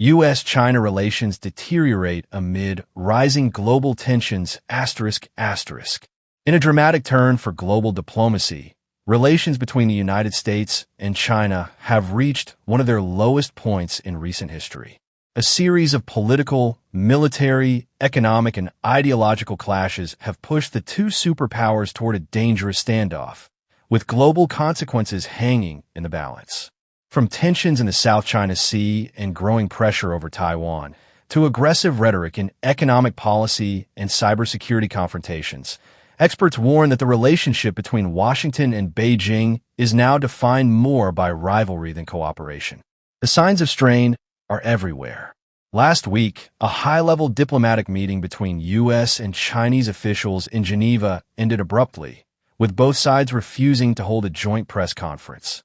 U.S.-China relations deteriorate amid rising global tensions. In a dramatic turn for global diplomacy, relations between the United States and China have reached one of their lowest points in recent history. A series of political, military, economic, and ideological clashes have pushed the two superpowers toward a dangerous standoff, with global consequences hanging in the balance. From tensions in the South China Sea and growing pressure over Taiwan, to aggressive rhetoric in economic policy and cybersecurity confrontations, experts warn that the relationship between Washington and Beijing is now defined more by rivalry than cooperation. The signs of strain are everywhere. Last week, a high-level diplomatic meeting between U.S. and Chinese officials in Geneva ended abruptly, with both sides refusing to hold a joint press conference.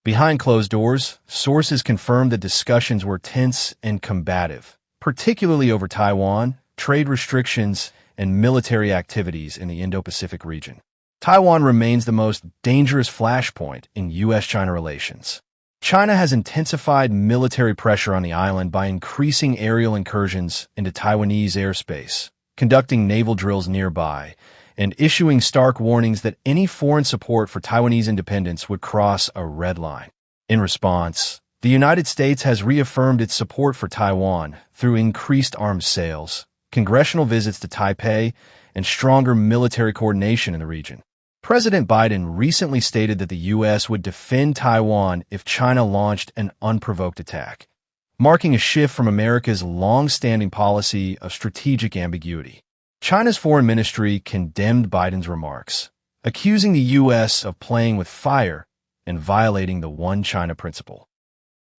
Behind closed doors, sources confirmed that discussions were tense and combative, particularly over Taiwan, trade restrictions, and military activities in the Indo-Pacific region. Taiwan remains the most dangerous flashpoint in U.S.-China relations. China has intensified military pressure on the island by increasing aerial incursions into Taiwanese airspace, conducting naval drills nearby, and issuing stark warnings that any foreign support for Taiwanese independence would cross a red line. In response, the United States has reaffirmed its support for Taiwan through increased arms sales, congressional visits to Taipei, and stronger military coordination in the region. President Biden recently stated that the U.S. would defend Taiwan if China launched an unprovoked attack, marking a shift from America's long-standing policy of strategic ambiguity. China's foreign ministry condemned Biden's remarks, accusing the U.S. of playing with fire and violating the One China principle.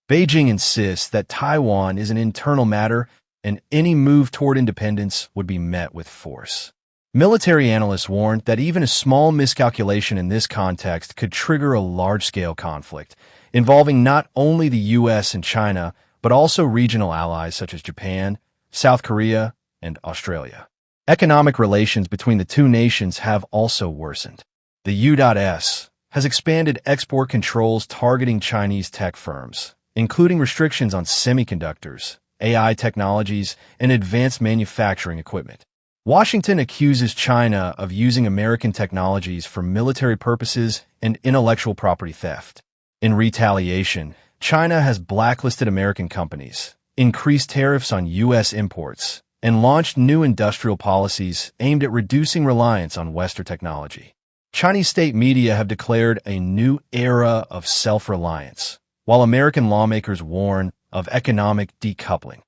Beijing insists that Taiwan is an internal matter and any move toward independence would be met with force. Military analysts warned that even a small miscalculation in this context could trigger a large-scale conflict, involving not only the U.S. and China, but also regional allies such as Japan, South Korea, and Australia. Economic relations between the two nations have also worsened. The U.S. has expanded export controls targeting Chinese tech firms, including restrictions on semiconductors, AI technologies, and advanced manufacturing equipment. Washington accuses China of using American technologies for military purposes and intellectual property theft. In retaliation, China has blacklisted American companies, increased tariffs on U.S. imports, and launched new industrial policies aimed at reducing reliance on Western technology. Chinese state media have declared a new era of self-reliance, while American lawmakers warn of economic decoupling.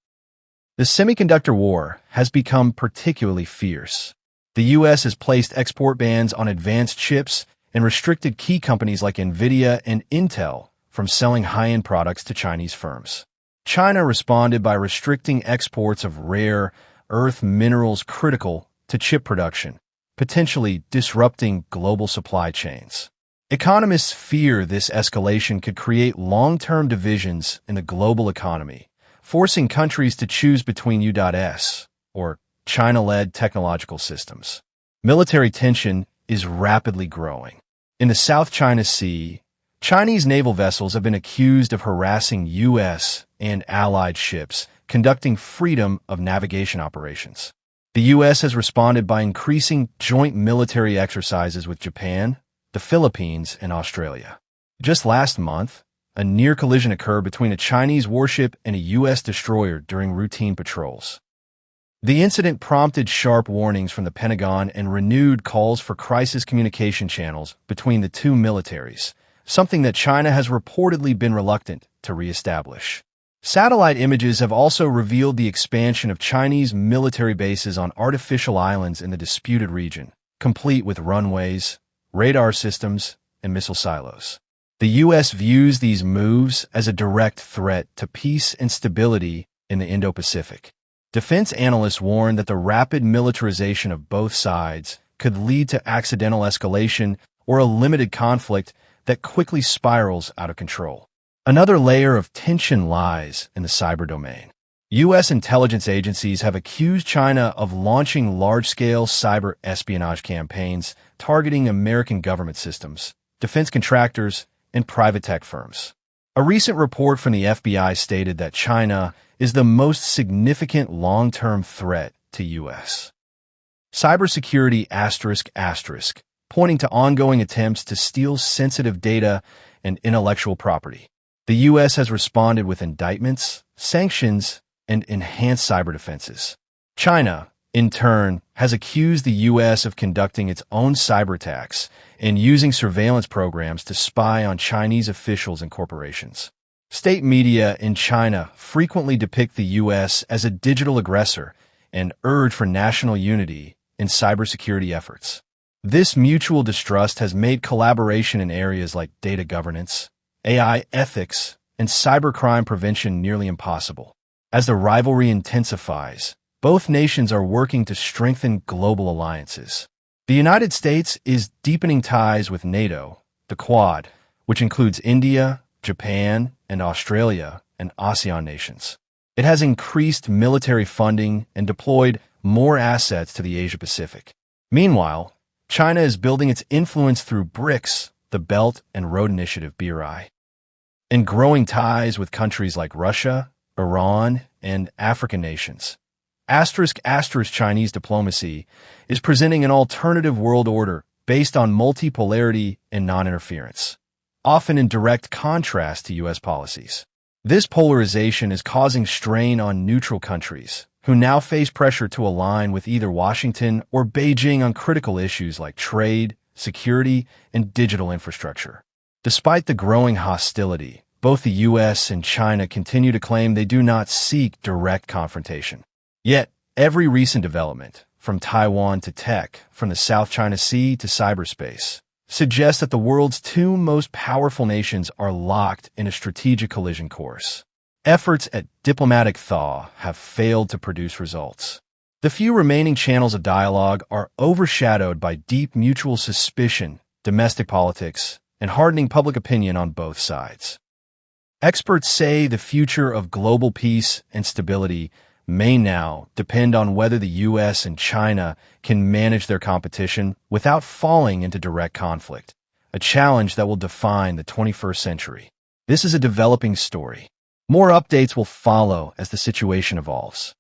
The semiconductor war has become particularly fierce. The U.S. has placed export bans on advanced chips and restricted key companies like NVIDIA and Intel from selling high-end products to Chinese firms. China responded by restricting exports of rare earth minerals critical to chip production, potentially disrupting global supply chains. Economists fear this escalation could create long-term divisions in the global economy, forcing countries to choose between U.S. or China-led technological systems. Military tension is rapidly growing. In the South China Sea, Chinese naval vessels have been accused of harassing U.S. and allied ships, conducting freedom of navigation operations. The U.S. has responded by increasing joint military exercises with Japan, the Philippines, and Australia. Just last month, a near collision occurred between a Chinese warship and a U.S. destroyer during routine patrols. The incident prompted sharp warnings from the Pentagon and renewed calls for crisis communication channels between the two militaries, something that China has reportedly been reluctant to reestablish. Satellite images have also revealed the expansion of Chinese military bases on artificial islands in the disputed region, complete with runways, radar systems, and missile silos. The U.S. views these moves as a direct threat to peace and stability in the Indo-Pacific. Defense analysts warn that the rapid militarization of both sides could lead to accidental escalation or a limited conflict that quickly spirals out of control. Another layer of tension lies in the cyber domain. U.S. intelligence agencies have accused China of launching large-scale cyber espionage campaigns targeting American government systems, defense contractors, and private tech firms. A recent report from the FBI stated that China is the most significant long-term threat to U.S. cybersecurity ***, pointing to ongoing attempts to steal sensitive data and intellectual property. The U.S. has responded with indictments, sanctions, and enhanced cyber defenses. China, in turn, has accused the U.S. of conducting its own cyberattacks and using surveillance programs to spy on Chinese officials and corporations. State media in China frequently depict the U.S. as a digital aggressor and urge for national unity in cybersecurity efforts. This mutual distrust has made collaboration in areas like data governance, AI ethics, and cybercrime prevention nearly impossible. As the rivalry intensifies, both nations are working to strengthen global alliances. The United States is deepening ties with NATO, the Quad, which includes India, Japan, and Australia, and ASEAN nations. It has increased military funding and deployed more assets to the Asia-Pacific. Meanwhile, China is building its influence through BRICS, the Belt and Road Initiative (BRI), and growing ties with countries like Russia, Iran, and African nations. Chinese diplomacy is presenting an alternative world order based on multipolarity and non-interference, often in direct contrast to U.S. policies. This polarization is causing strain on neutral countries, who now face pressure to align with either Washington or Beijing on critical issues like trade, security, and digital infrastructure. Despite the growing hostility, both the U.S. and China continue to claim they do not seek direct confrontation. Yet, every recent development, from Taiwan to tech, from the South China Sea to cyberspace, suggests that the world's two most powerful nations are locked in a strategic collision course. Efforts at diplomatic thaw have failed to produce results. The few remaining channels of dialogue are overshadowed by deep mutual suspicion, domestic politics, and hardening public opinion on both sides. Experts say the future of global peace and stability may now depend on whether the U.S. and China can manage their competition without falling into direct conflict, a challenge that will define the 21st century. This is a developing story. More updates will follow as the situation evolves.